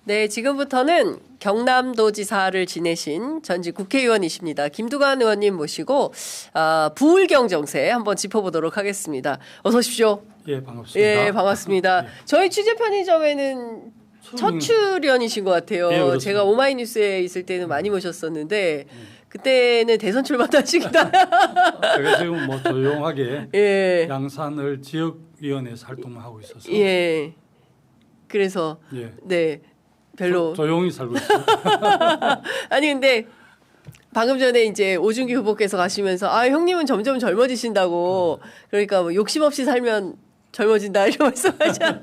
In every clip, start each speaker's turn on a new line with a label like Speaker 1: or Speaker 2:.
Speaker 1: 네, 지금부터는 경남도지사를 지내신 전직 국회의원이십니다. 김두관 의원님 모시고 부울경 정세 한번 짚어보도록 하겠습니다. 어서 오십시오.
Speaker 2: 예, 반갑습니다.
Speaker 1: 예, 반갑습니다.
Speaker 2: 예.
Speaker 1: 저희 취재 편의점에는 첫 출연이신 것 같아요.
Speaker 2: 예,
Speaker 1: 제가 오마이뉴스에 있을 때는 많이 모셨었는데 그때는 대선 출마하시기다.
Speaker 2: 제가 지금 뭐 조용하게
Speaker 1: 예.
Speaker 2: 양산을 지역위원회에서 활동을 하고 있어서
Speaker 1: 예. 그래서
Speaker 2: 예.
Speaker 1: 네. 별로
Speaker 2: 조용히 살고 있어요.
Speaker 1: 아니 근데 방금 전에 이제 오준기 후보께서 가시면서 형님은 점점 젊어지신다고 그러니까 뭐 욕심 없이 살면 젊어진다 이런 말씀하잖아.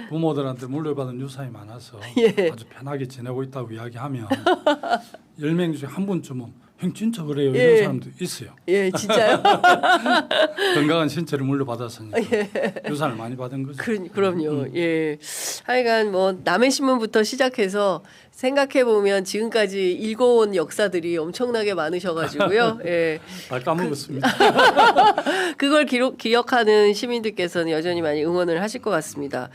Speaker 2: 부모들한테 물려받은 유산이 많아서
Speaker 1: 예.
Speaker 2: 아주 편하게 지내고 있다고 이야기하면 10명 중에 한 분쯤은 형 진짜 그래요
Speaker 1: 예.
Speaker 2: 이런 사람도 있어요.
Speaker 1: 예, 진짜요?
Speaker 2: 건강한 신체를 물려받았으니까
Speaker 1: 예.
Speaker 2: 유산을 많이 받은 거죠.
Speaker 1: 그럼요. 예. 하여간 뭐 남의 신문부터 시작해서 생각해 보면 지금까지 읽어온 역사들이 엄청나게 많으셔가지고요. 예.
Speaker 2: 다 까먹었습니다.
Speaker 1: 그걸 기억하는 시민들께서는 여전히 많이 응원을 하실 것 같습니다.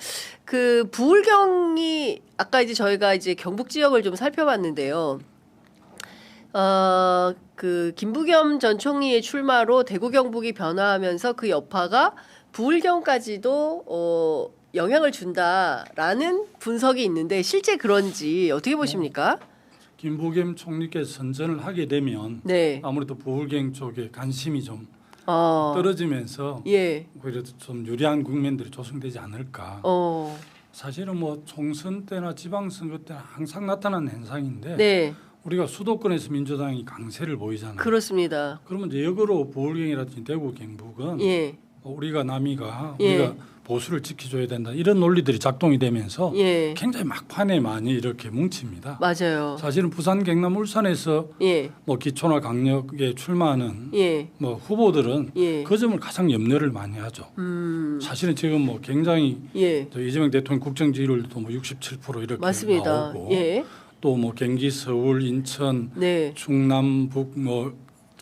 Speaker 1: 그 부울경이 아까 이제 저희가 이제 경북 지역을 좀 살펴봤는데요. 그 김부겸 전 총리의 출마로 대구 경북이 변화하면서 그 여파가 부울경까지도 영향을 준다라는 분석이 있는데 실제 그런지 어떻게 보십니까?
Speaker 2: 김부겸 총리께서 선전을 하게 되면
Speaker 1: 네.
Speaker 2: 아무래도 부울경 쪽에 관심이 좀
Speaker 1: 어.
Speaker 2: 떨어지면서
Speaker 1: 예.
Speaker 2: 그래도 좀 유리한 국면들이 조성되지 않을까. 사실은 뭐 총선 때나 지방선거 때나 항상 나타나는 현상인데
Speaker 1: 네.
Speaker 2: 우리가 수도권에서 민주당이 강세를 보이잖아요.
Speaker 1: 그렇습니다.
Speaker 2: 그러면 이제 역으로 부울경이라든지 대구 경북은
Speaker 1: 예.
Speaker 2: 우리가 남이가
Speaker 1: 예.
Speaker 2: 우리가 보수를 지켜줘야 된다 이런 논리들이 작동이 되면서
Speaker 1: 예.
Speaker 2: 굉장히 막판에 많이 이렇게 뭉칩니다.
Speaker 1: 맞아요.
Speaker 2: 사실은 부산, 경남, 울산에서
Speaker 1: 예.
Speaker 2: 뭐 기초나 강력에 출마하는
Speaker 1: 예.
Speaker 2: 뭐 후보들은
Speaker 1: 예.
Speaker 2: 그 점을 가장 염려를 많이 하죠. 사실은 지금 뭐 굉장히
Speaker 1: 예.
Speaker 2: 이재명 대통령 국정 지지율도 뭐 67% 이렇게
Speaker 1: 맞습니다.
Speaker 2: 나오고
Speaker 1: 예.
Speaker 2: 또 뭐 경기, 서울, 인천,
Speaker 1: 네.
Speaker 2: 충남, 북, 뭐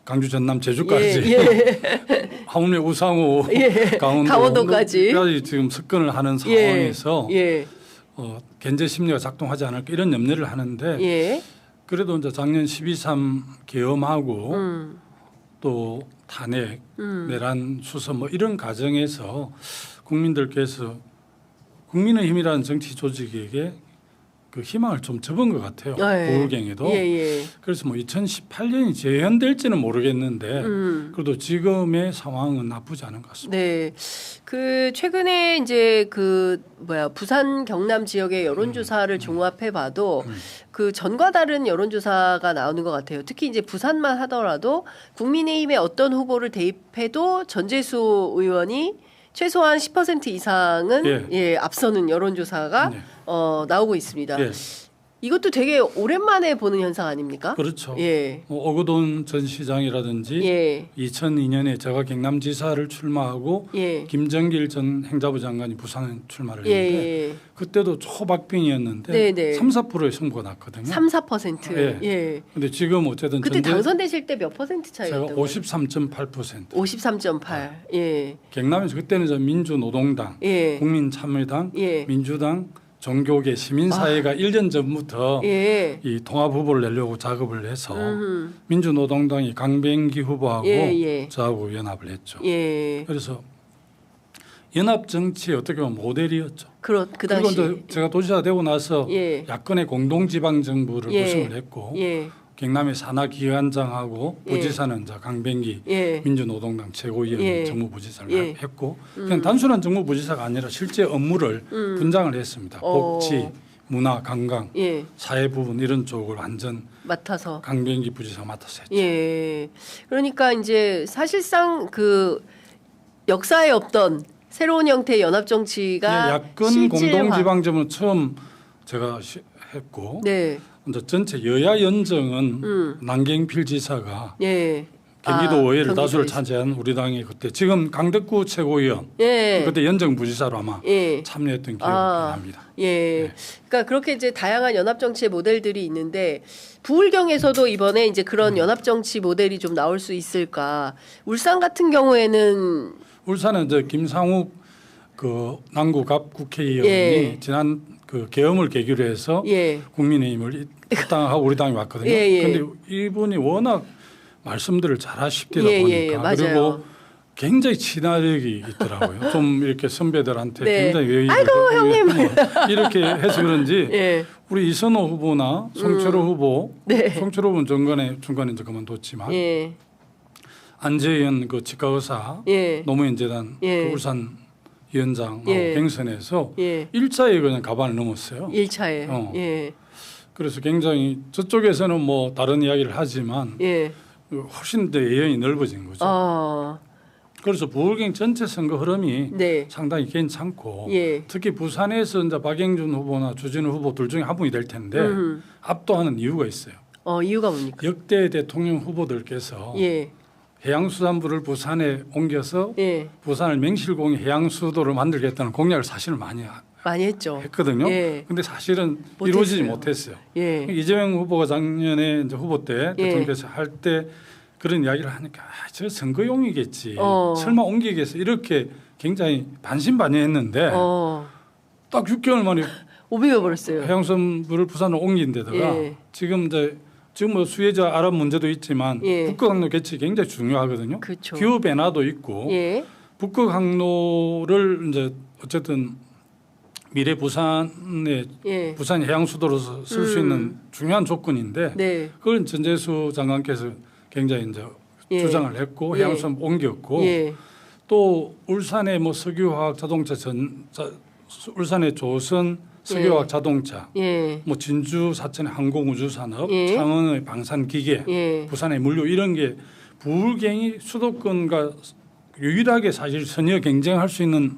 Speaker 2: 강주, 전남, 제주까지
Speaker 1: 예. 예.
Speaker 2: 하물며 우상호,
Speaker 1: 예. 강원도까지
Speaker 2: 지금 접근을 하는 상황에서
Speaker 1: 예.
Speaker 2: 견제 심리가 작동하지 않을까 이런 염려를 하는데
Speaker 1: 예.
Speaker 2: 그래도 이제 작년 12.3 계엄하고 또 탄핵, 내란 수습 뭐 이런 과정에서 국민들께서 국민의힘이라는 정치 조직에게 그 희망을 좀 접은 것 같아요.
Speaker 1: 예.
Speaker 2: 부울경에도.
Speaker 1: 예.
Speaker 2: 그래서 뭐 2018년이 재현될지는 모르겠는데 그래도 지금의 상황은 나쁘지 않은 것 같습니다.
Speaker 1: 네. 그 최근에 이제 그 부산 경남 지역의 여론조사를 종합해 봐도 그 전과 다른 여론조사가 나오는 것 같아요. 특히 이제 부산만 하더라도 국민의힘의 어떤 후보를 대입해도 전재수 의원이 최소한 10% 이상은
Speaker 2: 예.
Speaker 1: 앞서는 여론조사가
Speaker 2: 네.
Speaker 1: 나오고 있습니다.
Speaker 2: 예.
Speaker 1: 이것도 되게 오랜만에 보는 현상 아닙니까?
Speaker 2: 그렇죠.
Speaker 1: 예.
Speaker 2: 뭐 오거돈 전 시장이라든지
Speaker 1: 예.
Speaker 2: 2002년에 제가 경남지사를 출마하고
Speaker 1: 예.
Speaker 2: 김정길 전 행자부 장관이 부산 출마를
Speaker 1: 예.
Speaker 2: 했는데
Speaker 1: 예.
Speaker 2: 그때도 초박빙이었는데
Speaker 1: 네네.
Speaker 2: 3, 4%의 승부가 났거든요.
Speaker 1: 3-4%.
Speaker 2: 예.
Speaker 1: 예.
Speaker 2: 근데 지금 어쨌든
Speaker 1: 그때 당선되실 때 몇 퍼센트
Speaker 2: 제가
Speaker 1: 차이였던 거예요?
Speaker 2: 53.8%.
Speaker 1: 53.8. 예.
Speaker 2: 경남에서 그때는 저 민주노동당,
Speaker 1: 예.
Speaker 2: 국민참여당,
Speaker 1: 예.
Speaker 2: 민주당, 종교계, 시민사회가 1년 전부터
Speaker 1: 예.
Speaker 2: 이 통합 후보를 내려고 작업을 해서 민주노동당이 강병기 후보하고
Speaker 1: 예.
Speaker 2: 저하고 연합을 했죠.
Speaker 1: 예.
Speaker 2: 그래서 연합 정치의 어떻게 보면 모델이었죠.
Speaker 1: 그
Speaker 2: 그리고
Speaker 1: 당시.
Speaker 2: 이제 제가 도지사 되고 나서
Speaker 1: 예.
Speaker 2: 야권의 공동지방정부를
Speaker 1: 예.
Speaker 2: 구성을 했고
Speaker 1: 예.
Speaker 2: 경남의 산하기관장하고
Speaker 1: 예.
Speaker 2: 부지사는 이제 강병기
Speaker 1: 예.
Speaker 2: 민주노동당 최고위원
Speaker 1: 예.
Speaker 2: 정무부지사를
Speaker 1: 예.
Speaker 2: 했고 그냥 단순한 정무부지사가 아니라 실제 업무를 분장을 했습니다. 복지, 문화, 관광,
Speaker 1: 예.
Speaker 2: 사회 부분 이런 쪽을 완전
Speaker 1: 맡아서.
Speaker 2: 강병기 부지사가 맡아서 했죠.
Speaker 1: 예. 그러니까 이제 사실상 그 역사에 없던 새로운 형태의 연합 정치가
Speaker 2: 야권
Speaker 1: 실질화.
Speaker 2: 공동지방정부는 처음 제가 했고
Speaker 1: 네.
Speaker 2: 이제 전체 여야 연정은 남경필 지사가
Speaker 1: 예.
Speaker 2: 경기도 의회를
Speaker 1: 경기도에서.
Speaker 2: 다수를 차지한 우리 당의 그때 지금 강덕구 최고위원
Speaker 1: 예.
Speaker 2: 그때 연정 부지사로 아마
Speaker 1: 예.
Speaker 2: 참여했던 기억이 납니다.
Speaker 1: 예.
Speaker 2: 네.
Speaker 1: 그러니까 그렇게 이제 다양한 연합 정치의 모델들이 있는데 부울경에서도 이번에 이제 그런 연합 정치 모델이 좀 나올 수 있을까? 울산 같은 경우에는
Speaker 2: 울산은 이제 김상욱 그 남구갑 국회의원이
Speaker 1: 예.
Speaker 2: 지난 그 계엄을 계기로 해서
Speaker 1: 예.
Speaker 2: 국민의힘을 합당하고 우리 당이 왔거든요.
Speaker 1: 예,
Speaker 2: 그런데
Speaker 1: 예.
Speaker 2: 이분이 워낙 말씀들을 잘하시다
Speaker 1: 예,
Speaker 2: 보니까
Speaker 1: 예, 맞아요.
Speaker 2: 그리고 굉장히 친화력이 있더라고요. 좀 이렇게 선배들한테
Speaker 1: 네.
Speaker 2: 굉장히 예의를
Speaker 1: 아이고, 형님.
Speaker 2: 이렇게 해서 그런지
Speaker 1: 예.
Speaker 2: 우리 이선호 후보나 송철호 후보,
Speaker 1: 네.
Speaker 2: 송철호 후보는 중간에 이제 그만뒀지만
Speaker 1: 예.
Speaker 2: 안재현 그 치과의사
Speaker 1: 예.
Speaker 2: 노무현재단
Speaker 1: 예.
Speaker 2: 그 울산 위원장하고
Speaker 1: 예.
Speaker 2: 경선에서
Speaker 1: 예.
Speaker 2: 1차에 그냥 가반을 넘었어요.
Speaker 1: 1차에.
Speaker 2: 어.
Speaker 1: 예.
Speaker 2: 그래서 굉장히 저쪽에서는 뭐 다른 이야기를 하지만
Speaker 1: 예.
Speaker 2: 훨씬 더 예언이 넓어진 거죠. 그래서 부울경 전체 선거 흐름이
Speaker 1: 네.
Speaker 2: 상당히 괜찮고
Speaker 1: 예.
Speaker 2: 특히 부산에서 이제 박영준 후보나 주진우 후보 둘 중에 한 분이 될 텐데 압도하는 이유가 있어요.
Speaker 1: 이유가 뭡니까?
Speaker 2: 역대 대통령 후보들께서
Speaker 1: 예.
Speaker 2: 해양수산부를 부산에 옮겨서
Speaker 1: 예.
Speaker 2: 부산을 맹실공유 해양수도를 만들겠다는 공약을 사실 많이
Speaker 1: 많이 했죠.
Speaker 2: 했거든요.
Speaker 1: 예.
Speaker 2: 근데 사실은
Speaker 1: 못했어요.
Speaker 2: 이루어지지 못했어요.
Speaker 1: 예.
Speaker 2: 이재명 후보가 작년에 이제 후보 때
Speaker 1: 예.
Speaker 2: 대통령께서 할 때 그런 이야기를 하니까 저 선거용이겠지.
Speaker 1: 어.
Speaker 2: 설마 옮기겠어. 이렇게 굉장히 반신반의했는데 딱 6개월 만에
Speaker 1: 오비벼 버렸어요.
Speaker 2: 해양수산부를 부산으로 옮긴 데다가
Speaker 1: 예.
Speaker 2: 지금 뭐 수혜자 아랍 문제도 있지만
Speaker 1: 예.
Speaker 2: 북극항로 개척이 굉장히 중요하거든요.
Speaker 1: 그렇죠.
Speaker 2: 기후 변화도 있고
Speaker 1: 예.
Speaker 2: 북극항로를 이제 어쨌든 미래 부산의
Speaker 1: 예.
Speaker 2: 부산 해양 수도로서 쓸 수 있는 중요한 조건인데
Speaker 1: 네.
Speaker 2: 그걸 전재수 장관께서 굉장히 이제
Speaker 1: 예.
Speaker 2: 주장을 했고
Speaker 1: 예.
Speaker 2: 해양수산 옮겼고
Speaker 1: 예.
Speaker 2: 또 울산의 뭐 석유화학 자동차 울산의 조선 석유화학
Speaker 1: 예.
Speaker 2: 자동차
Speaker 1: 예.
Speaker 2: 뭐 진주 사천의 항공우주산업
Speaker 1: 예.
Speaker 2: 창원의 방산기계
Speaker 1: 예.
Speaker 2: 부산의 물류 이런 게 부울경이 수도권과 유일하게 사실 선의어 경쟁할 수 있는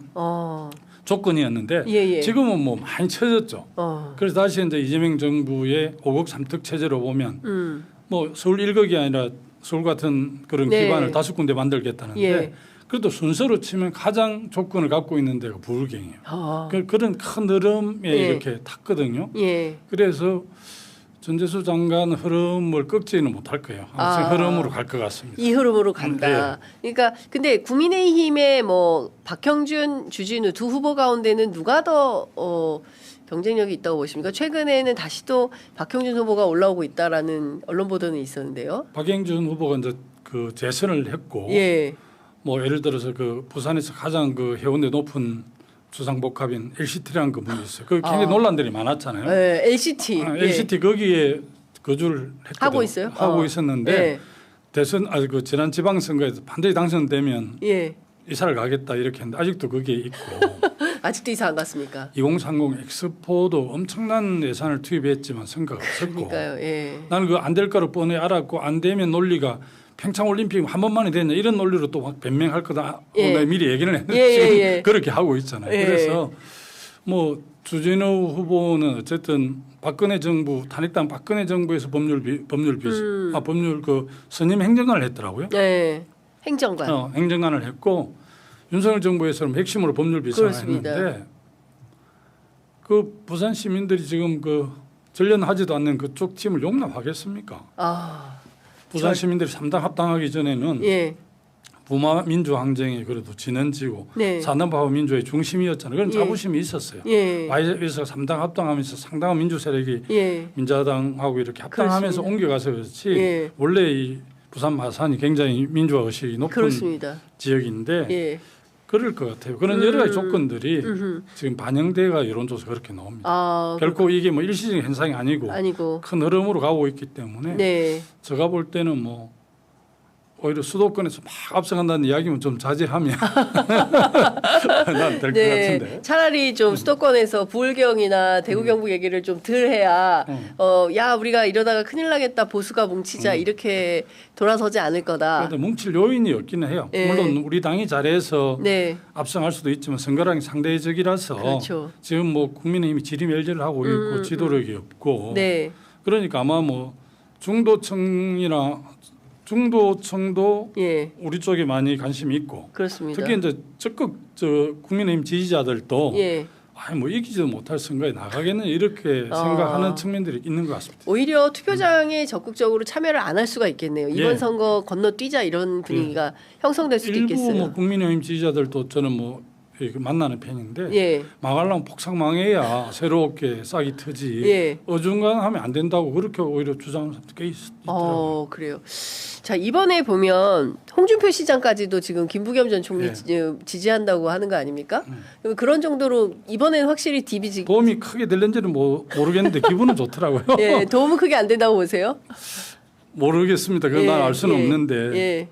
Speaker 2: 조건이었는데
Speaker 1: 예.
Speaker 2: 지금은 뭐 많이 처졌죠. 그래서 다시 이제 이재명 정부의 5국 3특 체제로 보면 뭐 서울 1국이 아니라 서울 같은 그런
Speaker 1: 네.
Speaker 2: 기반을 5군데 만들겠다는데
Speaker 1: 예.
Speaker 2: 그래도 순서로 치면 가장 조건을 갖고 있는 데가 부울경이에요. 그런 큰 흐름에
Speaker 1: 예.
Speaker 2: 이렇게 탔거든요.
Speaker 1: 예.
Speaker 2: 그래서 전재수 장관 흐름을 꺾지는 못할 거예요. 항상 흐름으로 갈 것 같습니다.
Speaker 1: 이 흐름으로 간다. 그러니까 근데 국민의힘의 뭐 박형준, 주진우 두 후보 가운데는 누가 더 경쟁력이 있다고 보십니까? 최근에는 다시 또 박형준 후보가 올라오고 있다라는 언론 보도는 있었는데요.
Speaker 2: 박영준 후보가 이제 그 재선을 했고,
Speaker 1: 예.
Speaker 2: 뭐 예를 들어서 그 부산에서 가장 그 해운대 높은 주상복합인 LCT라는 그 분이 있어요. 그 굉장히 논란들이 많았잖아요.
Speaker 1: 네, LCT.
Speaker 2: LCT 거기에 거주를 했거든요.
Speaker 1: 하고 있어요?
Speaker 2: 하고 있었는데
Speaker 1: 예.
Speaker 2: 대선 그 지난 지방선거에서 반드시 당선되면
Speaker 1: 예.
Speaker 2: 이사를 가겠다 이렇게 했는데 아직도 거기에 있고
Speaker 1: 아직도 이사 안 갔습니까?
Speaker 2: 2030 엑스포도 엄청난 예산을 투입했지만 성과가 없었고
Speaker 1: 그러니까요. 예.
Speaker 2: 나는 그 안 될 거를 뻔히 알았고 안 되면 논리가 평창 올림픽 한 번만에 됐냐 이런 논리로 또 막 변명할 거다.
Speaker 1: 예.
Speaker 2: 내가 미리 얘기를 했는데
Speaker 1: 예,
Speaker 2: 지금
Speaker 1: 예.
Speaker 2: 그렇게 하고 있잖아요.
Speaker 1: 예.
Speaker 2: 그래서 뭐 주진우 후보는 어쨌든 박근혜 정부 탄핵당 박근혜 정부에서 법률 그 선임 행정관을 했더라고요.
Speaker 1: 네. 행정관.
Speaker 2: 행정관을 했고 윤석열 정부에서는 핵심으로 법률 비서를
Speaker 1: 그렇습니다.
Speaker 2: 했는데 그 부산 시민들이 지금 그 전련하지도 않는 그쪽 팀을 용납하겠습니까? 부산 시민들이 3당 합당하기 전에는
Speaker 1: 예.
Speaker 2: 부마 민주항쟁이 그래도 진원지고
Speaker 1: 네.
Speaker 2: 산업화와 민주의 중심이었잖아요. 그런
Speaker 1: 예.
Speaker 2: 자부심이 있었어요.
Speaker 1: 예.
Speaker 2: YS가 3당 합당하면서 상당한 민주 세력이
Speaker 1: 예.
Speaker 2: 민자당하고 이렇게 합당하면서
Speaker 1: 그렇습니다.
Speaker 2: 옮겨가서 그렇지
Speaker 1: 예.
Speaker 2: 원래 이 부산 마산이 굉장히 민주화 의식이 높은
Speaker 1: 그렇습니다.
Speaker 2: 지역인데
Speaker 1: 예.
Speaker 2: 그럴 것 같아요. 그런 여러 가지 조건들이 지금 반영돼가 여론조사 그렇게 나옵니다. 결코 이게 뭐 일시적인 현상이 아니고 큰 흐름으로 가고 있기 때문에
Speaker 1: 네.
Speaker 2: 제가 볼 때는 뭐 오히려 수도권에서 막 앞서간다는 이야기면 좀 자제하면 난 될 것 같은데.
Speaker 1: 차라리 좀 수도권에서 부울경이나 대구 경북 얘기를 좀 덜 해야 야 우리가 이러다가 큰일 나겠다 보수가 뭉치자 이렇게 돌아서지 않을 거다.
Speaker 2: 그런데 뭉칠 요인이 없기는 해요.
Speaker 1: 예.
Speaker 2: 물론 우리 당이 잘해서
Speaker 1: 네.
Speaker 2: 앞서갈 수도 있지만 선거랑이 상대적이라서
Speaker 1: 그렇죠.
Speaker 2: 지금 뭐 국민의힘이 지리멸절을 하고 있고 지도력이 없고
Speaker 1: 네.
Speaker 2: 그러니까 아마 뭐 중도층도
Speaker 1: 예.
Speaker 2: 우리 쪽에 많이 관심이 있고
Speaker 1: 그렇습니다.
Speaker 2: 특히 이제 적극 국민의힘 지지자들도
Speaker 1: 예.
Speaker 2: 뭐 이기지도 못할 선거에 나가겠는 이렇게 생각하는 측면들이 있는 것 같습니다.
Speaker 1: 오히려 투표장에 적극적으로 참여를 안 할 수가 있겠네요. 이번
Speaker 2: 예.
Speaker 1: 선거 건너뛰자 이런 분위기가 형성될 수도
Speaker 2: 일부
Speaker 1: 있겠어요.
Speaker 2: 뭐 국민의힘 지지자들도 저는 뭐 만나는 편인데
Speaker 1: 예.
Speaker 2: 망하려면 폭삭 망해야 새롭게 싹이 트지
Speaker 1: 예.
Speaker 2: 어중간하면 안 된다고 그렇게 오히려 주장하는 사람도 꽤 있더라고요.
Speaker 1: 그래요. 자, 이번에 보면 홍준표 시장까지도 지금 김부겸 전 총리
Speaker 2: 예.
Speaker 1: 지지한다고 하는 거 아닙니까? 그럼 그런 정도로 이번에는 확실히 DB
Speaker 2: 도움이 크게 될는지는 모르겠는데 기분은 좋더라고요.
Speaker 1: 예, 도움은 크게 안 된다고 보세요?
Speaker 2: 모르겠습니다. 그건 난 알 수는 없는데
Speaker 1: 예.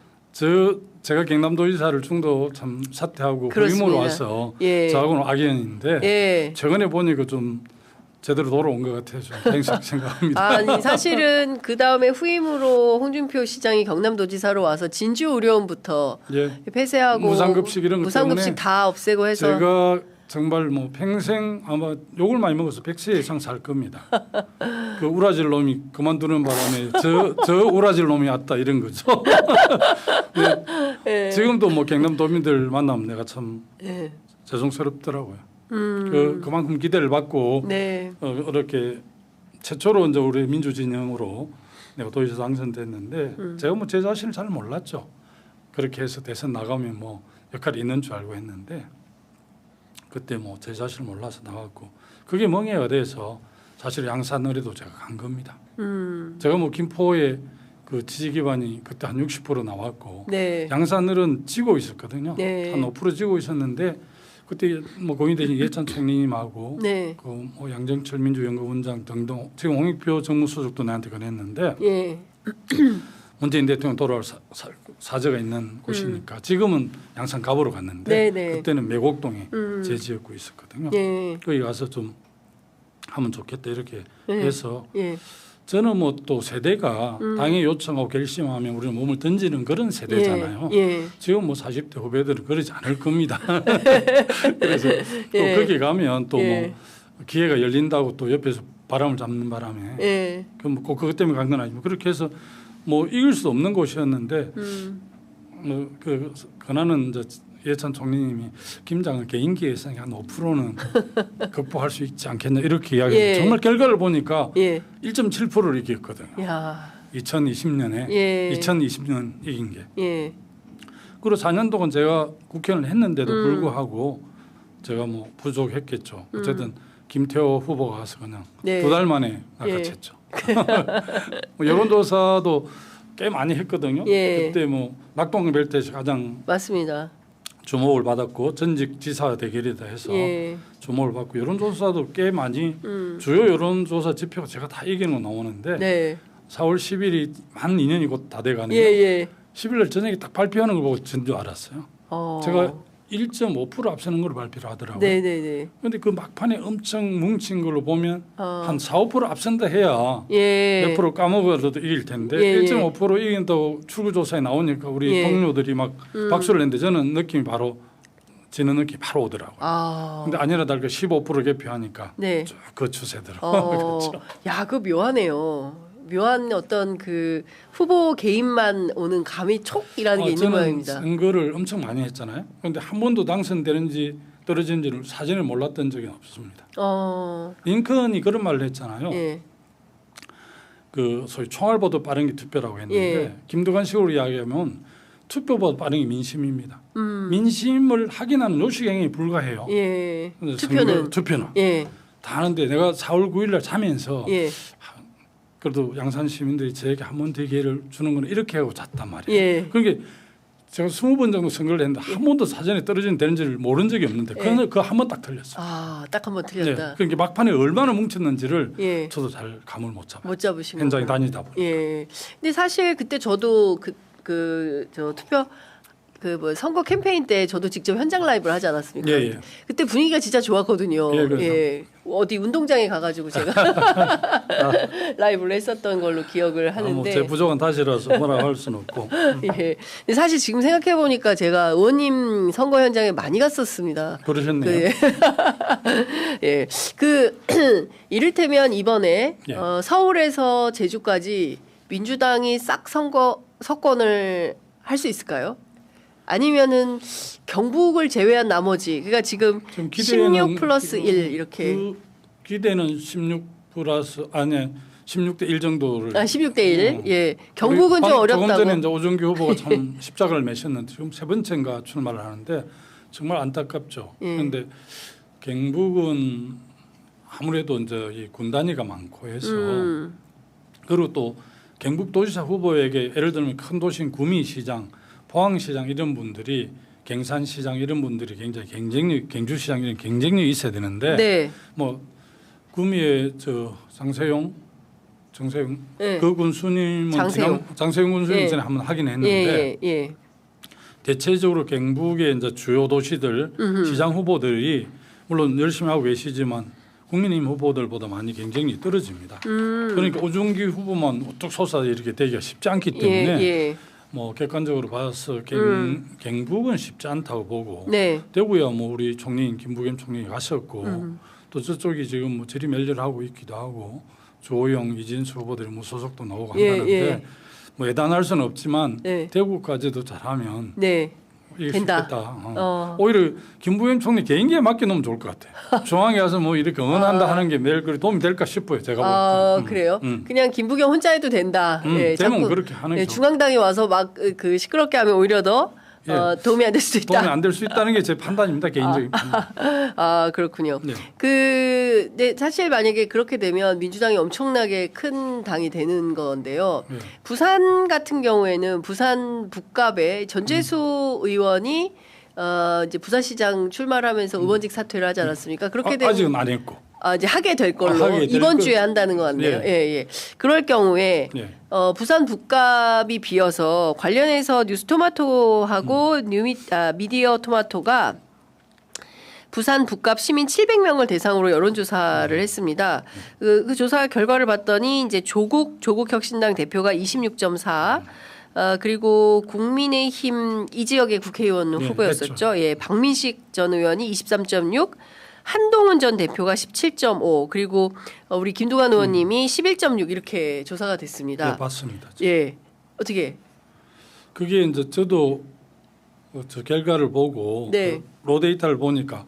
Speaker 2: 제가 경남도지사를 중도 참 사퇴하고
Speaker 1: 그렇습니다.
Speaker 2: 후임으로 와서
Speaker 1: 예.
Speaker 2: 저하고는 악연인데
Speaker 1: 예.
Speaker 2: 최근에 보니까 좀 제대로 돌아온 것 같아요. 좀 생각합니다.
Speaker 1: 아니 사실은 그 다음에 후임으로 홍준표 시장이 경남도지사로 와서 진주 의료원부터
Speaker 2: 예.
Speaker 1: 폐쇄하고
Speaker 2: 무상급식 이런 것
Speaker 1: 무상급식
Speaker 2: 때문에
Speaker 1: 다 없애고 해서
Speaker 2: 제가 정말 뭐 평생 아마 욕을 많이 먹어서 100세 이상 살 겁니다. 그 우라질 놈이 그만두는 바람에 저 우라질 놈이 왔다 이런 거죠.
Speaker 1: 예.
Speaker 2: 지금도 뭐 경남도민들 만나면 내가 참
Speaker 1: 예.
Speaker 2: 죄송스럽더라고요. 그만큼 기대를 받고
Speaker 1: 네.
Speaker 2: 이렇게 최초로 이제 우리 민주진영으로 내가 도지사 당선됐는데 제가 뭐 제 자신을 잘 몰랐죠. 그렇게 해서 대선 나가면 뭐 역할이 있는 줄 알고 했는데 그때 뭐 제 자신을 몰라서 나갔고 그게 멍해가 돼서 사실 양산을에도 제가 간 겁니다. 제가 뭐 김포에 그 지지 기반이 그때 한 60% 나왔고
Speaker 1: 네.
Speaker 2: 양산을은 지고 있었거든요.
Speaker 1: 네.
Speaker 2: 한 5% 지고 있었는데 그때 뭐 고인대신 예찬 총리님하고
Speaker 1: 네.
Speaker 2: 그 뭐 양정철 민주연구원장 등등 지금 홍익표 정무수석도 나한테 그랬는데
Speaker 1: 예.
Speaker 2: 문재인 대통령 돌아올 사저가 있는 곳이니까 지금은 양산 갑으로 갔는데
Speaker 1: 네네.
Speaker 2: 그때는 매곡동에 재지었고 있었거든요.
Speaker 1: 예.
Speaker 2: 거기 가서 좀 하면 좋겠다 이렇게
Speaker 1: 예.
Speaker 2: 해서
Speaker 1: 예.
Speaker 2: 저는 뭐 또 세대가 당의 요청하고 결심하면 우리는 몸을 던지는 그런 세대잖아요.
Speaker 1: 예.
Speaker 2: 지금 뭐 40대 후배들은 그러지 않을 겁니다. 그래서 또
Speaker 1: 예.
Speaker 2: 거기 가면 또 뭐
Speaker 1: 예.
Speaker 2: 기회가 열린다고 또 옆에서 바람을 잡는 바람에
Speaker 1: 예.
Speaker 2: 꼭 그것 때문에 간 건 아니고 그렇게 해서 뭐 이길 수 없는 곳이었는데 뭐 그 그나는 이제 예찬 총리님이 김장은 개인기 예상이 한 5%는 극복할 수 있지 않겠냐 이렇게 이야기해요.
Speaker 1: 예.
Speaker 2: 정말 결과를 보니까
Speaker 1: 예.
Speaker 2: 1.7%를 이겼거든요.
Speaker 1: 야.
Speaker 2: 2020년에
Speaker 1: 예.
Speaker 2: 2020년 이긴 게.
Speaker 1: 예.
Speaker 2: 그리고 4년 동안 제가 국회의원을 했는데도 불구하고 제가 뭐 부족했겠죠. 어쨌든 김태호 후보가 가서 그냥
Speaker 1: 네.
Speaker 2: 2달 만에 낚아챘죠. 뭐 여론조사도 꽤 많이 했거든요.
Speaker 1: 예.
Speaker 2: 그때 뭐 낙동강 벨트에서 가장
Speaker 1: 맞습니다.
Speaker 2: 주목을 받았고 전직 지사 대결이다 해서
Speaker 1: 예.
Speaker 2: 주목을 받고 여론조사도 꽤 많이 주요 여론조사 지표가 제가 다 이기는 거 나오는데
Speaker 1: 네.
Speaker 2: 4월 10일이 만 2년이 곧 다 돼가는데
Speaker 1: 예.
Speaker 2: 10일 날 저녁에 딱 발표하는 걸 보고 전 줄 알았어요. 제가 1.5% 앞서는 걸 발표를 하더라고요.
Speaker 1: 네네네.
Speaker 2: 그런데 그 막판에 엄청 뭉친 걸로 보면
Speaker 1: 어.
Speaker 2: 한 4, 5% 앞선다 해야
Speaker 1: 예.
Speaker 2: 몇 프로 까먹어도 이길 텐데
Speaker 1: 예,
Speaker 2: 1.5% 이긴다고 출구조사에 나오니까 우리
Speaker 1: 예.
Speaker 2: 동료들이 막 박수를 냈는데 저는 느낌이 바로 지는 느낌이 바로 오더라고요.
Speaker 1: 아.
Speaker 2: 근데 아니나 다를까 15% 개표하니까
Speaker 1: 네.
Speaker 2: 쭉 그 추세더라고요. 그렇죠.
Speaker 1: 야, 그 묘하네요. 묘한 어떤 그 후보 개인만 오는 감이 촉이라는 게 있는
Speaker 2: 저는
Speaker 1: 모양입니다.
Speaker 2: 선거를 엄청 많이 했잖아요. 그런데 한 번도 당선되는지 떨어지는지를 사전에 몰랐던 적이 없습니다. 링컨이 그런 말을 했잖아요.
Speaker 1: 예.
Speaker 2: 그 소위 총알보다 빠른 게 투표라고 했는데
Speaker 1: 예.
Speaker 2: 김두관식으로 이야기하면 투표보다 빠른 게 민심입니다. 민심을 확인하는 요식행위에 불과해요.
Speaker 1: 예.
Speaker 2: 투표는
Speaker 1: 투표는. 예.
Speaker 2: 다 하는데 내가 4월 9일 날 자면서
Speaker 1: 예.
Speaker 2: 그래도 양산 시민들이 저에게 한 번 더 기회를 주는 건 이렇게 하고 잤단 말이에요.
Speaker 1: 예.
Speaker 2: 그러니까 제가 20번 정도 선거를 했는데 한 번도 사전에 떨어지는 되는지를 모른 적이 없는데 그 한 번 딱 틀렸어요.
Speaker 1: 아, 딱 한 번 틀렸다.
Speaker 2: 네. 그러니까 막판에 얼마나 뭉쳤는지를
Speaker 1: 예.
Speaker 2: 저도 잘 감을 못 잡아요.
Speaker 1: 못 잡으신
Speaker 2: 현장에
Speaker 1: 거구나.
Speaker 2: 다니다 보니까.
Speaker 1: 예. 근데 사실 그때 저도 저 투표 뭐 선거 캠페인 때 저도 직접 현장 라이브를 하지 않았습니까?
Speaker 2: 예.
Speaker 1: 그때 분위기가 진짜 좋았거든요.
Speaker 2: 예, 그렇죠.
Speaker 1: 어디 운동장에 가가지고 제가 라이브를 했었던 걸로 기억을 하는데.
Speaker 2: 뭐 제 부족은 다시라서 뭐라고 할 수는 없고.
Speaker 1: 예. 근데 사실 지금 생각해 보니까 제가 의원님 선거 현장에 많이 갔었습니다.
Speaker 2: 그러셨네요.
Speaker 1: 예. 이를테면 이번에
Speaker 2: 예.
Speaker 1: 서울에서 제주까지 민주당이 싹 석권을 할 수 있을까요? 아니면은 경북을 제외한 나머지 그러니까 지금 16 플러스 1 이렇게
Speaker 2: 그 기대는 16 플러스 16대 1 정도를
Speaker 1: 16대 1. 예. 경북은 좀 어렵다고.
Speaker 2: 조금 전에 이제 오정규 후보가 참 십자가를 매셨는데 지금 세 번째인가 출마를 하는데 정말 안타깝죠.
Speaker 1: 예.
Speaker 2: 그런데 경북은 아무래도 이제 이 군 단위가 많고 해서 그리고 또 경북도지사 후보에게 예를 들면 큰 도시인 구미시장, 포항시장 이런 분들이 경산시장 이런 분들이 굉장히 경쟁력, 경주시장 이런 경쟁력이 있어야 되는데
Speaker 1: 네.
Speaker 2: 뭐 구미의 저 정세용
Speaker 1: 예.
Speaker 2: 그 군수님은 장세용 군수님
Speaker 1: 예.
Speaker 2: 전에 한번 하긴 했는데
Speaker 1: 예.
Speaker 2: 대체적으로 경북의 이제 주요 도시들 시장 후보들이 물론 열심히 하고 계시지만 국민의힘 후보들보다 많이 경쟁력이 떨어집니다. 그러니까 오중기 후보만 우뚝 솟아 이렇게 되기가 쉽지 않기 때문에
Speaker 1: 예.
Speaker 2: 뭐 객관적으로 봐서 경북은 쉽지 않다고 보고
Speaker 1: 네.
Speaker 2: 대구야 뭐 우리 총리인 김부겸 총리 가셨고 또 저쪽이 지금 뭐 저리 멸렬하고 있기도 하고 조호영, 이진수 후보들이 뭐 소속도 나오고 한다는데
Speaker 1: 예.
Speaker 2: 뭐 예단할 수는 없지만
Speaker 1: 네.
Speaker 2: 대구까지도 잘하면
Speaker 1: 네.
Speaker 2: 이길
Speaker 1: 된다.
Speaker 2: 수 있겠다. 오히려 김부겸 총리 개인기에 맡겨놓으면 좋을 것 같아요. 중앙에 가서 뭐 이렇게 응원한다 하는 게 매일 도움이 될까 싶어요. 제가 볼 때.
Speaker 1: 그래요? 그냥 김부겸 혼자 해도 된다. 예,
Speaker 2: 되면
Speaker 1: 자꾸,
Speaker 2: 그렇게 하는 게
Speaker 1: 중앙당에 와서 막 그 시끄럽게 하면 오히려 더
Speaker 2: 예.
Speaker 1: 도움이 안 될 수 있다.
Speaker 2: 도움이 안 될 수 있다는 게 제 판단입니다. 개인적인 판단.
Speaker 1: 그렇군요.
Speaker 2: 네.
Speaker 1: 네, 사실 만약에 그렇게 되면 민주당이 엄청나게 큰 당이 되는 건데요.
Speaker 2: 네.
Speaker 1: 부산 같은 경우에는 부산 북갑에 전재수 의원이 이제 부산시장 출마를 하면서 의원직 사퇴를 하지 않았습니까? 그렇게 되면
Speaker 2: 아직은 안 했고.
Speaker 1: 이제 하게 될 걸로
Speaker 2: 하게 될
Speaker 1: 이번
Speaker 2: 것-
Speaker 1: 주에 한다는 것 같네요.
Speaker 2: 예.
Speaker 1: 예. 그럴 경우에
Speaker 2: 예.
Speaker 1: 부산 북갑이 비어서 관련해서 뉴스토마토하고 미디어 토마토가 부산 북갑 시민 700명을 대상으로 여론조사를 했습니다. 그 조사 결과를 봤더니 이제 조국혁신당 대표가 26.4, 그리고 국민의힘 이 지역의 국회의원
Speaker 2: 네,
Speaker 1: 후보였었죠. 예, 박민식 전 의원이 23.6, 한동훈 전 대표가 17.5, 그리고 우리 김두관 의원님이 11.6 이렇게 조사가 됐습니다.
Speaker 2: 네, 봤습니다.
Speaker 1: 예, 어떻게?
Speaker 2: 그게 이제 저도 저 결과를 보고
Speaker 1: 네.
Speaker 2: 그 로데이터를 보니까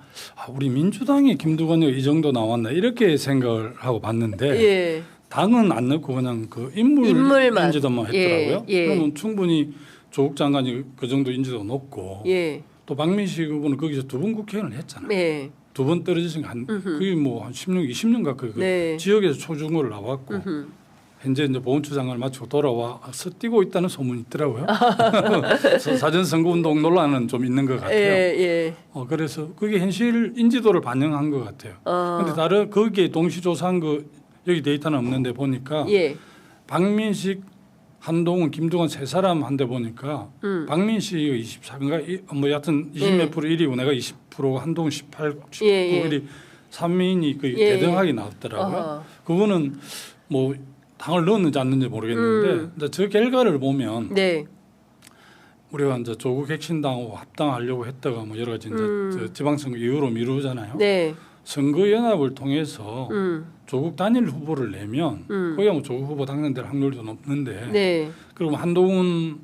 Speaker 2: 우리 민주당이 김두관이 이 정도 나왔나 이렇게 생각을 하고 봤는데
Speaker 1: 예,
Speaker 2: 당은 안 넣고 그냥 그 인물
Speaker 1: 인물만.
Speaker 2: 인지도만 했더라고요.
Speaker 1: 예.
Speaker 2: 그러면 충분히 조국 장관이 그 정도 인지도 높고
Speaker 1: 예,
Speaker 2: 또 박민식 후보는 거기서 두 번 국회의원을 했잖아요.
Speaker 1: 예,
Speaker 2: 두 번 떨어지신 그게 뭐 한 16, 20년 가까이 그
Speaker 1: 네.
Speaker 2: 지역에서 초중고를 나왔고 현재 이제 보훈처 장관을 마치고 돌아와서 뛰고 있다는 소문이 있더라고요. 그래서 사전 선거운동 논란은 좀 있는 것 같아요.
Speaker 1: 예.
Speaker 2: 그래서 그게 현실 인지도를 반영한 것 같아요. 그런데 다른 거기에 동시 조사한 거 여기 데이터는 없는데 보니까
Speaker 1: 예.
Speaker 2: 박민식, 한동훈, 김두관 세 사람 한데 보니까 박민식이 24인가 뭐 여하튼 20몇 프로 1위고 내가 20%고 한동훈 18, 19
Speaker 1: 예.
Speaker 2: 1위 3인이 거의
Speaker 1: 예.
Speaker 2: 대등하게 나왔더라고요.
Speaker 1: 어허.
Speaker 2: 그거는 뭐 당을 넣었는지 안 넣었는지 모르겠는데 이제 저 결과를 보면
Speaker 1: 네.
Speaker 2: 우리가 이제 조국 혁신당하고 합당하려고 했다가 뭐 여러 가지 이제 저 지방선거 이후로 미루잖아요.
Speaker 1: 네.
Speaker 2: 선거연합을 통해서 조국 단일 후보를 내면 거기야 뭐 조국 후보 당선될 확률도 높는데
Speaker 1: 네.
Speaker 2: 그리고 한동훈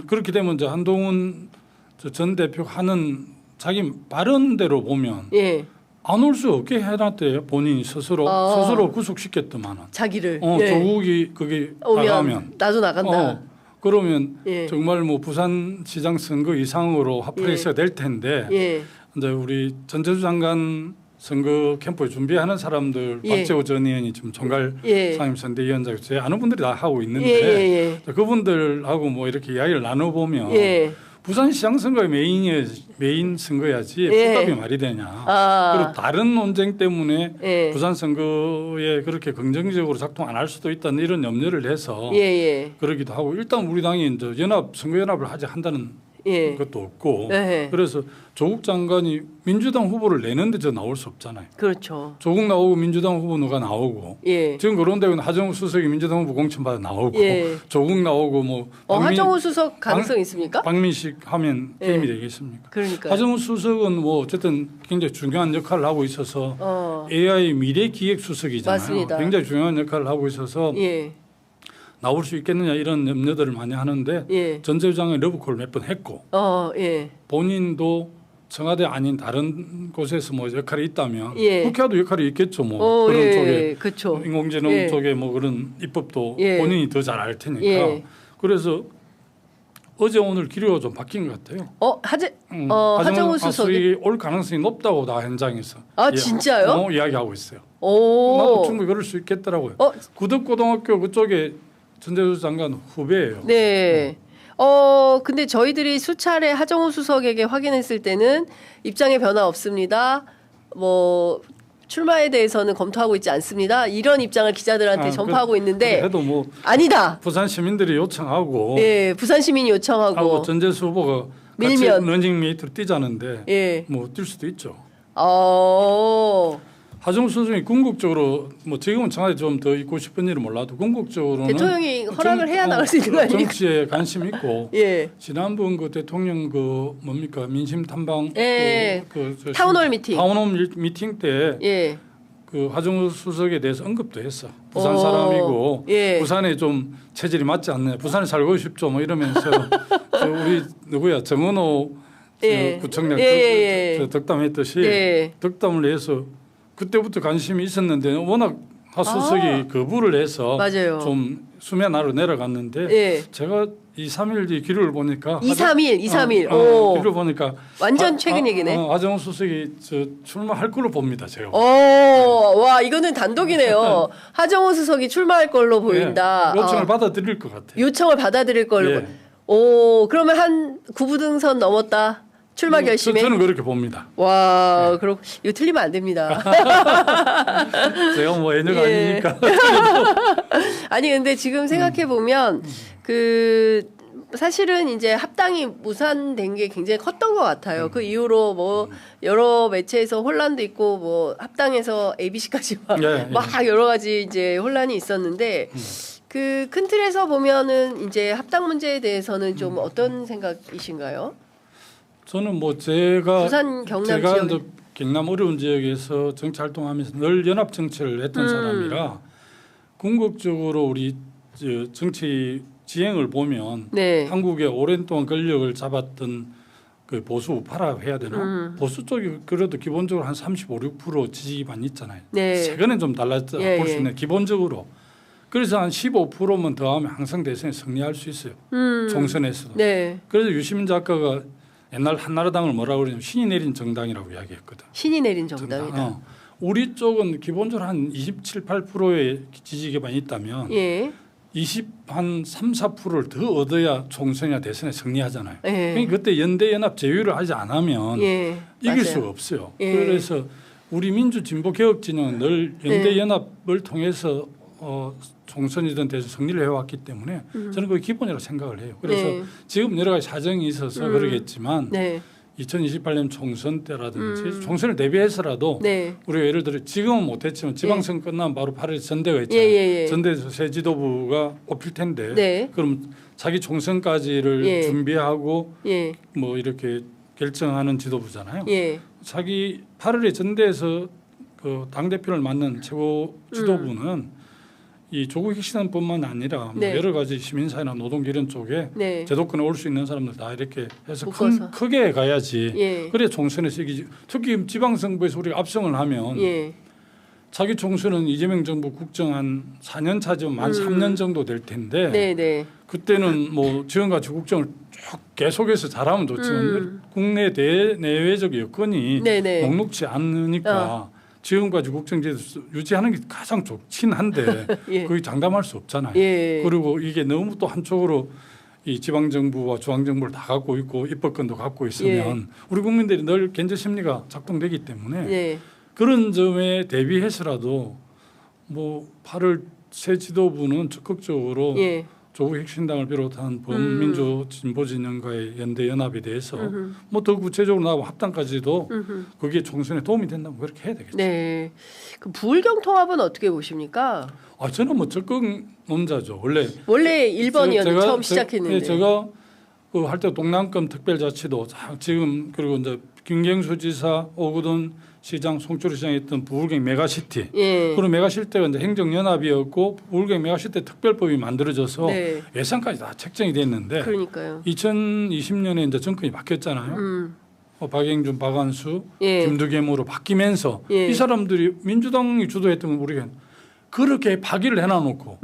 Speaker 2: 그렇게 되면 이제 한동훈 전 대표가 하는 자기 발언대로 보면
Speaker 1: 예.
Speaker 2: 안 올 수 없게 해놨대요. 본인이 스스로 구속시켰더만은.
Speaker 1: 자기를 예.
Speaker 2: 조국이 거기
Speaker 1: 오면
Speaker 2: 나가면
Speaker 1: 나도 나간다.
Speaker 2: 그러면
Speaker 1: 예.
Speaker 2: 정말 뭐 부산시장 선거 이상으로 화풀이해야 될 텐데
Speaker 1: 예.
Speaker 2: 이제 우리 전재수 장관 선거 캠프에 준비하는 사람들
Speaker 1: 예.
Speaker 2: 박재호 전 의원이 지금 총괄
Speaker 1: 예.
Speaker 2: 상임선대위원장 제 아는 분들이 다 하고
Speaker 1: 예.
Speaker 2: 있는데
Speaker 1: 예.
Speaker 2: 그분들하고 뭐 이렇게 이야기를 나눠보면
Speaker 1: 예. 부산시장
Speaker 2: 선거의 메인 선거야지
Speaker 1: 예.
Speaker 2: 북갑이 말이 되냐.
Speaker 1: 아.
Speaker 2: 그리고 다른 논쟁 때문에
Speaker 1: 예.
Speaker 2: 부산 선거에 그렇게 긍정적으로 작동 안 할 수도 있다는 이런 염려를 해서
Speaker 1: 예.
Speaker 2: 그러기도 하고 일단 우리 당이 이제 선거연합을 한다는
Speaker 1: 예.
Speaker 2: 것도 없고
Speaker 1: 예.
Speaker 2: 그래서 조국 장관이 민주당 후보를 내는데 저 나올 수 없잖아요.
Speaker 1: 그렇죠.
Speaker 2: 조국 나오고 민주당 후보 누가 나오고
Speaker 1: 예.
Speaker 2: 지금 그런 데는 하정우 수석이 민주당 후보 공천받아 나오고
Speaker 1: 예.
Speaker 2: 조국 나오고 뭐
Speaker 1: 하정우 수석 가능성 있습니까?
Speaker 2: 박민식 하면
Speaker 1: 예.
Speaker 2: 게임이 되겠습니까?
Speaker 1: 그러니까.
Speaker 2: 하정우 수석은 뭐 어쨌든 굉장히 중요한 역할을 하고 있어서 AI 미래 기획 수석이잖아요.
Speaker 1: 맞습니다.
Speaker 2: 굉장히 중요한 역할을 하고 있어서
Speaker 1: 예.
Speaker 2: 나올 수 있겠느냐 이런 염려들을 많이 하는데
Speaker 1: 예.
Speaker 2: 전재수 장관이 러브콜 몇 번 했고
Speaker 1: 예.
Speaker 2: 본인도 청와대 아닌 다른 곳에서 뭐 역할이 있다면
Speaker 1: 예.
Speaker 2: 국회도 역할이 있겠죠. 뭐 그런 쪽에
Speaker 1: 그렇죠.
Speaker 2: 인공지능
Speaker 1: 예.
Speaker 2: 쪽에 뭐 그런 입법도
Speaker 1: 예.
Speaker 2: 본인이 더 잘 알 테니까
Speaker 1: 예.
Speaker 2: 그래서 어제 오늘 기류가 좀 바뀐 것 같아요.
Speaker 1: 하정우 수석이
Speaker 2: 올 가능성이 높다고 나 현장에서.
Speaker 1: 진짜요?
Speaker 2: 이야기하고 있어요.
Speaker 1: 오.
Speaker 2: 나도 충분히 그럴 수 있겠더라고요. 구덕고등학교 그쪽에 전재수 장관 후배예요.
Speaker 1: 네. 근데 저희들이 수차례 하정우 수석에게 확인했을 때는 입장에 변화 없습니다. 뭐 출마에 대해서는 검토하고 있지 않습니다. 이런 입장을 기자들한테 전파하고 있는데
Speaker 2: 해도 뭐
Speaker 1: 아니다.
Speaker 2: 부산 시민들이 요청하고
Speaker 1: 예, 부산 시민이 요청하고
Speaker 2: 전재수 후보가 같이
Speaker 1: 밀면
Speaker 2: 러닝메이트로 뛰자는데
Speaker 1: 예.
Speaker 2: 뭐 뛸 수도 있죠. 하정우 수석이 궁극적으로 뭐 지금은 청와대 좀 더 있고 싶은 일은 몰라도 궁극적으로는
Speaker 1: 대통령이 허락을 해야 나갈 수 있는 거 아닙니까?
Speaker 2: 정치에 관심 있고
Speaker 1: 예.
Speaker 2: 지난번 그 대통령 그 뭡니까 민심 탐방
Speaker 1: 예. 타운홀 미팅.
Speaker 2: 타운홀 미팅 때
Speaker 1: 예.
Speaker 2: 그 하정우 수석에 대해서 언급도 했어. 부산 사람이고
Speaker 1: 예.
Speaker 2: 부산에 좀 체질이 맞지 않네. 부산에 살고 싶죠. 뭐 이러면서 우리 누구야 정은호
Speaker 1: 예.
Speaker 2: 구청장 덕담했듯이 덕담을 해서 그때부터 관심이 있었는데 워낙 하 수석이 거부를 해서
Speaker 1: 맞아요.
Speaker 2: 좀 수면 아래로 내려갔는데
Speaker 1: 예.
Speaker 2: 제가 2, 3일 뒤 기류를 보니까
Speaker 1: 2, 3일
Speaker 2: 기류를 보니까
Speaker 1: 완전 최근 얘기네.
Speaker 2: 하정우 수석이 출마할 걸로 봅니다. 제가.
Speaker 1: 와 이거는 단독이네요. 하정우 수석이 출마할 걸로 보인다.
Speaker 2: 요청을 받아들일 것 같아요.
Speaker 1: 요청을 받아들일 걸로.
Speaker 2: 예.
Speaker 1: 그러면 한 구부등선 넘었다. 출마 결심에.
Speaker 2: 저는 그렇게 봅니다.
Speaker 1: 와, 그럼 이거 틀리면 안 됩니다.
Speaker 2: 제가 뭐 애녀가 아니니까.
Speaker 1: 아니 근데 지금 생각해 보면 사실은 이제 합당이 무산된 게 굉장히 컸던 것 같아요. 그 이후로 뭐 여러 매체에서 혼란도 있고 뭐 합당에서 ABC까지 막 여러 가지 이제 혼란이 있었는데 그 큰 틀에서 보면은 이제 합당 문제에 대해서는 좀 어떤 생각이신가요?
Speaker 2: 저는 뭐 제가
Speaker 1: 부산 경남 지역
Speaker 2: 경남 어려운 지역에서 정치 활동하면서 늘 연합 정치를 했던 사람이라 궁극적으로 우리 정치 지행을 보면 한국의 오랜 동안 권력을 잡았던 그 보수 우파라 해야 되나? 보수 쪽이 그래도 기본적으로 한 35, 6% 지지 기반이 있잖아요. 최근엔 좀 달라져 볼 수 있는 기본적으로. 그래서 한 15%만 더하면 항상 대선에 승리할 수 있어요. 총선에서도. 그래서 유시민 작가가 옛날 한나라당을 뭐라고 그러냐면 신이 내린 정당이라고 이야기했거든.
Speaker 1: 신이 내린 정당이다.
Speaker 2: 우리 쪽은 기본적으로 한 27, 8%의 지지 기반이 있다면 3, 4%를 더 얻어야 총선이나 대선에 승리하잖아요. 그러니까 그때 연대연합 제휴를 하지 않으면 이길 수가 없어요. 그래서 우리 민주진보개혁진영은 늘 연대연합을 통해서 총선이든 대선 승리를 해왔기 때문에 저는 그게 기본이라고 생각을 해요. 그래서 지금 여러 가지 사정이 있어서 그러겠지만 2028년 총선 때라든지 총선을 대비해서라도 우리가 예를 들어 지금은 못했지만 지방선 끝나면 바로 8일 전대가 있잖아요. 전대에서 새 지도부가 뽑힐 텐데 그럼 자기 총선까지를 준비하고 뭐 이렇게 결정하는 지도부잖아요. 자기 8월에 전대에서 그 당대표를 맡는 최고 지도부는 이 조국 혁신안뿐만 아니라 뭐 여러 가지 시민사회나 노동 이런 쪽에 제도권에 올 수 있는 사람들 다 이렇게 해서 크게 가야지. 그래 총선에서 이기지. 특히 지방선거에서 우리가 압승을 하면 자기 총선은 이재명 정부 국정 한 4년 차지만 만 3년 정도 될 텐데 그때는 뭐 지금같이 국정을 쭉 계속해서 잘하면 좋지만 국내 내외적 여건이 녹록지 않으니까 지금까지 국정제도 유지하는 게 가장 좋긴 한데 거기 장담할 수 없잖아요. 그리고 이게 너무 또 한쪽으로 이 지방정부와 중앙정부를 다 갖고 있고 입법권도 갖고 있으면 우리 국민들이 늘 견제 심리가 작동되기 때문에 그런 점에 대비해서라도 뭐 8월 새 지도부는 적극적으로 조국 혁신당을 비롯한 범민주 진보 진영과의 연대 연합에 대해서 뭐 더 구체적으로 나하고 합당까지도 그게 총선에 도움이 된다면 그렇게 해야 되겠죠.
Speaker 1: 그 부울경 통합은 어떻게 보십니까?
Speaker 2: 저는 뭐 적극론자죠. 원래
Speaker 1: 1번이었는데 처음 시작했는데.
Speaker 2: 제가 그 할 때 동남권 특별자치도 지금 그리고 이제 김경수 지사, 오거돈 시장, 송철호 시장이 했던 부울경 메가시티. 그리고 메가시티가 이제 행정연합이었고 부울경 메가시티 특별법이 만들어져서 예산까지 다 책정이 됐는데.
Speaker 1: 그러니까요.
Speaker 2: 2020년에 이제 정권이 바뀌었잖아요. 박영준, 박완수, 김두겸으로 바뀌면서 이 사람들이 민주당이 주도했던 우리가 그렇게 파기를 해놔놓고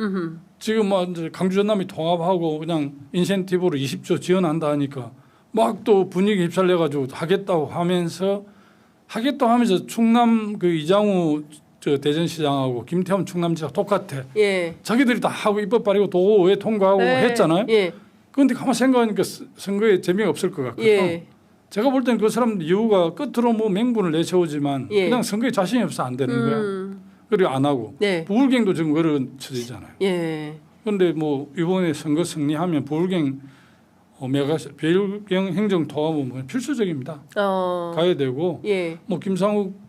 Speaker 2: 지금 뭐 이제 강주 전남이 통합하고 그냥 인센티브로 20조 지원한다 하니까 막 또 분위기 휩쓸려가지고 하겠다고 하면서 충남 그 이장우 저 대전시장하고 김태흠 충남지사 똑같아.
Speaker 1: 예.
Speaker 2: 자기들이 다 하고 입법 발의고 도의회 통과하고
Speaker 1: 예.
Speaker 2: 했잖아요.
Speaker 1: 예.
Speaker 2: 그런데 가만 생각하니까 선거에 재미가 없을 것 같거든요.
Speaker 1: 예.
Speaker 2: 제가 볼 때는 그 사람들 이유가 끝으로 뭐 맹분을 내세우지만
Speaker 1: 예.
Speaker 2: 그냥 선거에 자신이 없어 안 되는 거야. 그리고 안 하고
Speaker 1: 네.
Speaker 2: 부울경도 지금 그런 처지잖아요.
Speaker 1: 예.
Speaker 2: 그런데 뭐 이번에 선거 승리하면 부울경 행정 통합은 필수적입니다. 가야 되고
Speaker 1: 예.
Speaker 2: 뭐 김상욱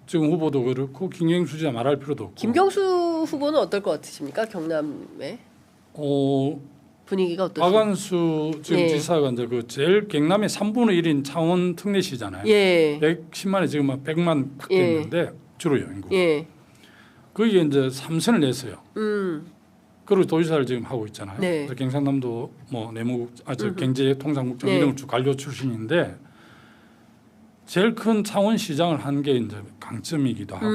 Speaker 2: 지금 후보도 그렇고 김경수 지사 말할 필요도 없고.
Speaker 1: 김경수 후보는 어떨 것 같으십니까? 경남의 분위기가 어떠세요?
Speaker 2: 박완수 지금
Speaker 1: 예.
Speaker 2: 지사가 이제 그 제일 경남의 3분의 1인 창원 특례시잖아요.
Speaker 1: 예.
Speaker 2: 110만에 지금 막 100만 확대했는데 주로요 인구.
Speaker 1: 예.
Speaker 2: 거기에 이제 3선을 냈어요. 그리고 도지사를 지금 하고 있잖아요.
Speaker 1: 네.
Speaker 2: 그래서 경상남도 뭐 내무국 경제통상국장
Speaker 1: 네.
Speaker 2: 이런 쭉 관료 출신인데 제일 큰 창원시장을 한 게 이제 강점이기도 하고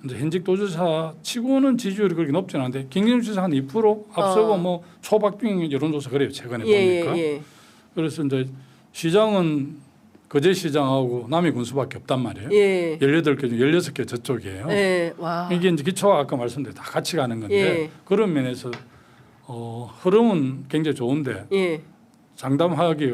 Speaker 2: 이제 현직 도지사 치고는 지지율이 그렇게 높지는 않은데 김경수 지사 한 2% 앞서고 뭐 초박빙 여론조사 그래요 최근에 보니까.
Speaker 1: 예.
Speaker 2: 그래서 이제 시장은 거제시장하고 남해군수밖에 없단 말이에요.
Speaker 1: 예.
Speaker 2: 18개 중 16개 저쪽이에요.
Speaker 1: 예. 와.
Speaker 2: 이게 이제 기초가 아까 말씀드린 다 같이 가는 건데
Speaker 1: 예.
Speaker 2: 그런 면에서 흐름은 굉장히 좋은데
Speaker 1: 예.
Speaker 2: 장담하기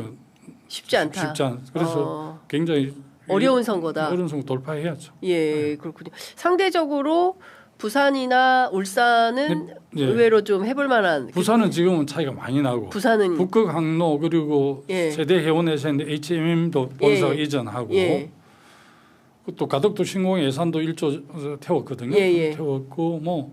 Speaker 1: 쉽지 않다.
Speaker 2: 쉽지 않. 그래서 굉장히
Speaker 1: 어려운 선거다.
Speaker 2: 어려운 선거 돌파해야죠.
Speaker 1: 예, 그렇군요. 상대적으로 부산이나 울산은
Speaker 2: 예.
Speaker 1: 의외로 좀 해볼 만한.
Speaker 2: 부산은 지금은 차이가 많이 나고
Speaker 1: 부산은
Speaker 2: 북극 항로 그리고
Speaker 1: 예.
Speaker 2: 세대 해운에서 했는데 HMM도 본사가
Speaker 1: 예.
Speaker 2: 이전하고
Speaker 1: 예.
Speaker 2: 또 가덕도 신공 예산도 1조 태웠거든요.
Speaker 1: 예.
Speaker 2: 태웠고 뭐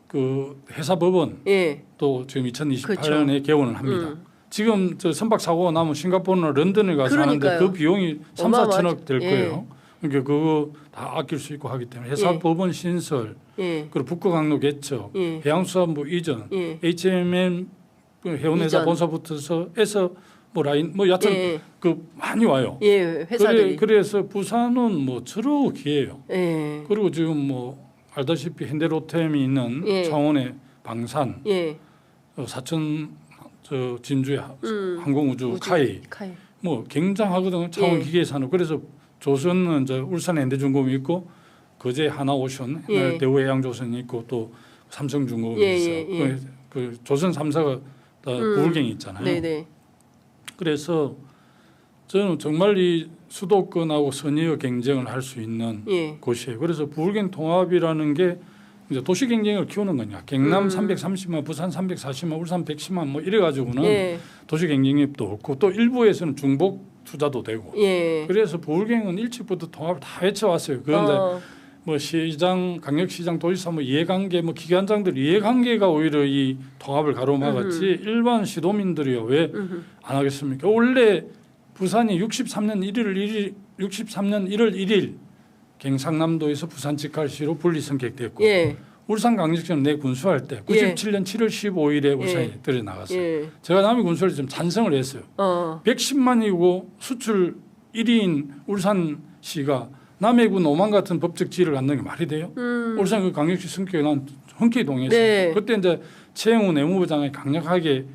Speaker 2: 그 회사법원
Speaker 1: 예.
Speaker 2: 또 지금 2028년에
Speaker 1: 그렇죠.
Speaker 2: 개원을 합니다. 지금 저 선박 사고가 나면 싱가포르나 런던에 가서
Speaker 1: 그러니까요.
Speaker 2: 하는데 그 비용이 3, 4천억 될
Speaker 1: 예.
Speaker 2: 거예요. 그러니까 그거 다 아낄 수 있고 하기 때문에 회사법원 신설
Speaker 1: 예.
Speaker 2: 그리고 북극항로 개척,
Speaker 1: 예.
Speaker 2: 해양수산부 이전,
Speaker 1: 예.
Speaker 2: HMM 그 해운회사
Speaker 1: 이전.
Speaker 2: 본사부터서 해서 뭐 라인 뭐 여하튼
Speaker 1: 예.
Speaker 2: 그 많이 와요.
Speaker 1: 예, 회사들이.
Speaker 2: 그래서 부산은 뭐 저로 기회예요.
Speaker 1: 예.
Speaker 2: 그리고 지금 뭐 알다시피 현대로템이 있는
Speaker 1: 예.
Speaker 2: 창원의 방산,
Speaker 1: 예.
Speaker 2: 사천 저 진주의 항공우주 카이 뭐 굉장하거든요. 창원
Speaker 1: 예.
Speaker 2: 기계산업. 그래서 조선은 이제 울산 현대중공업이 있고 거제 하나오션,
Speaker 1: 예.
Speaker 2: 대우해양조선이 있고 또 삼성중공업이
Speaker 1: 예,
Speaker 2: 있어.
Speaker 1: 예, 예.
Speaker 2: 그 조선 3사가 다 부울경이 있잖아요.
Speaker 1: 네네.
Speaker 2: 그래서 저는 정말 이 수도권하고 선의의 경쟁을 할 수 있는
Speaker 1: 예.
Speaker 2: 곳이에요. 그래서 부울경 통합이라는 게 이제 도시 경쟁을 키우는 거냐. 경남 330만, 부산 340만, 울산 110만 뭐 이래 가지고는
Speaker 1: 예.
Speaker 2: 도시 경쟁력도 없고 또 일부에서는 중복 투자도 되고.
Speaker 1: 예.
Speaker 2: 그래서 부울경은 일찍부터 통합을 다 외쳐왔어요. 그런데 뭐 시장, 강력시장, 도지사 뭐 이해관계, 뭐 기관장들 이해관계가 오히려 이 통합을 가로막았지 일반 시도민들이요 왜 안 하겠습니까? 원래 부산이 63년 1월 1일 경상남도에서 부산 직할시로 분리 선택됐고
Speaker 1: 예.
Speaker 2: 울산 강력시는 내 군수할 때 97년 7월 15일에 울산이 들여 나갔어요.
Speaker 1: 예.
Speaker 2: 제가 남이 군수를 좀 찬성을 했어요. 110만이고 수출 1위인 울산시가 남해군 5만 같은 법적 지위를 갖는 게 말이 돼요? 울산 그 강력시 성격에 난 흔쾌히 동의했어요.
Speaker 1: 네.
Speaker 2: 그때 이제 최영우 내무부 장관이 강력하게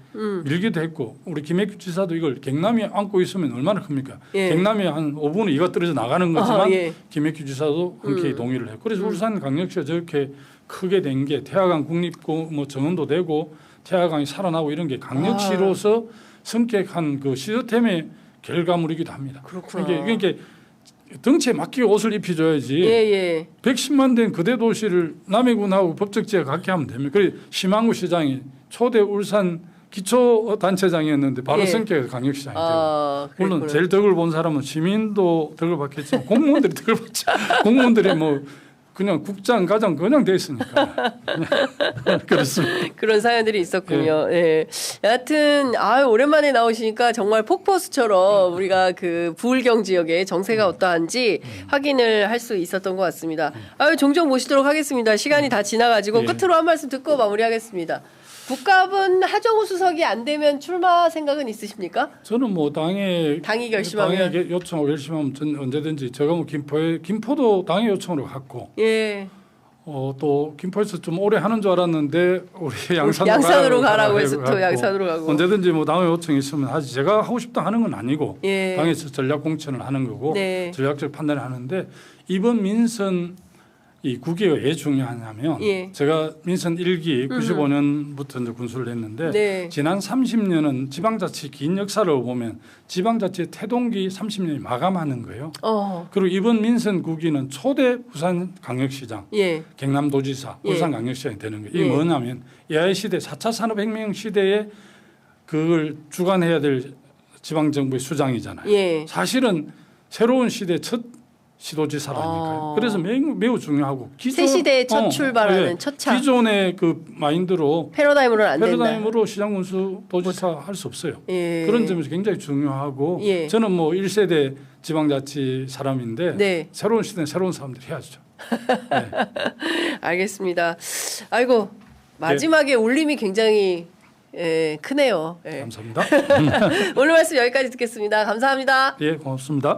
Speaker 2: 밀기도 했고 우리 김해규 지사도 이걸 경남이 안고 있으면 얼마나 큽니까?
Speaker 1: 예.
Speaker 2: 경남이 한 5분의 2가 떨어져 나가는 거지만
Speaker 1: 예.
Speaker 2: 김해규 지사도 흔쾌히 동의를 했고 그래서 울산 강력시가 저렇게 크게 된 게 태화강 국립고 뭐 정원도 되고 태화강이 살아나고 이런 게 강력시로서 성격한 그 시스템의 결과물이기도 합니다.
Speaker 1: 그렇구나.
Speaker 2: 이게 덩치에 맞게 옷을 입혀줘야지.
Speaker 1: 예.
Speaker 2: 110만 된 거대 도시를 남해군하고 법적지가 같게 하면 됩니다. 그래 심항구 시장이 초대 울산 기초단체장이었는데 바로
Speaker 1: 예.
Speaker 2: 성격이 강력시장이 되고 물론
Speaker 1: 그랬구나.
Speaker 2: 제일 덕을 본 사람은 시민도 덕을 받겠지만 공무원들이 덕을 받죠. 공무원들이 뭐 그냥 국장 가장 그냥 돼 있으니까 그렇습니다.
Speaker 1: 그런 사연들이 있었군요. 예. 여하튼 오랜만에 나오시니까 정말 폭포수처럼 우리가 그 부울경 지역의 정세가 어떠한지 확인을 할 수 있었던 것 같습니다. 종종 모시도록 하겠습니다. 시간이 다 지나가지고
Speaker 2: 예.
Speaker 1: 끝으로 한 말씀 듣고 마무리하겠습니다. 국감은 하정우 수석이 안 되면 출마 생각은 있으십니까?
Speaker 2: 저는 뭐 당이
Speaker 1: 결심하면
Speaker 2: 당에 요청하고 결심하면 언제든지 제가 뭐 김포도 당의 요청으로 갔고
Speaker 1: 예.
Speaker 2: 또 김포에서 좀 오래 하는 줄 알았는데 우리
Speaker 1: 양산으로 가라고 해서 또 양산으로 가고
Speaker 2: 언제든지 뭐 당의 요청이 있으면 하지. 제가 하고 싶다 하는 건 아니고
Speaker 1: 예.
Speaker 2: 당에서 전략 공천을 하는 거고
Speaker 1: 네.
Speaker 2: 전략적 판단을 하는데 이번 민선 이 국회가 왜 중요하냐면
Speaker 1: 예.
Speaker 2: 제가 민선 1기 95년부터 이제 군수를 했는데
Speaker 1: 네.
Speaker 2: 지난 30년은 지방자치 긴 역사를 보면 지방자치 태동기 30년이 마감하는 거예요. 그리고 이번 민선 9기는 초대 부산광역시장,
Speaker 1: 예.
Speaker 2: 경남도지사,
Speaker 1: 예.
Speaker 2: 울산광역시장이 되는 거예요. 이게
Speaker 1: 예.
Speaker 2: 뭐냐면 AI 시대 4차 산업혁명 시대에 그걸 주관해야 될 지방정부의 수장이잖아요.
Speaker 1: 예.
Speaker 2: 사실은 새로운 시대 첫 시도지사라니까요. 그래서 매우 중요하고
Speaker 1: 새 시대의 첫 출발하는 첫 차.
Speaker 2: 기존의 그 마인드로
Speaker 1: 패러다임으로는 안 된다.
Speaker 2: 패러다임으로 시장 군수 도지사 할 수 없어요.
Speaker 1: 예.
Speaker 2: 그런 점에서 굉장히 중요하고
Speaker 1: 예.
Speaker 2: 저는 뭐 1세대 지방자치 사람인데
Speaker 1: 네.
Speaker 2: 새로운 시대는 새로운 사람들이 해야죠. 네.
Speaker 1: 알겠습니다. 아이고 마지막에 울림이 굉장히 크네요. 예.
Speaker 2: 감사합니다.
Speaker 1: 오늘 말씀 여기까지 듣겠습니다. 감사합니다.
Speaker 2: 예, 고맙습니다.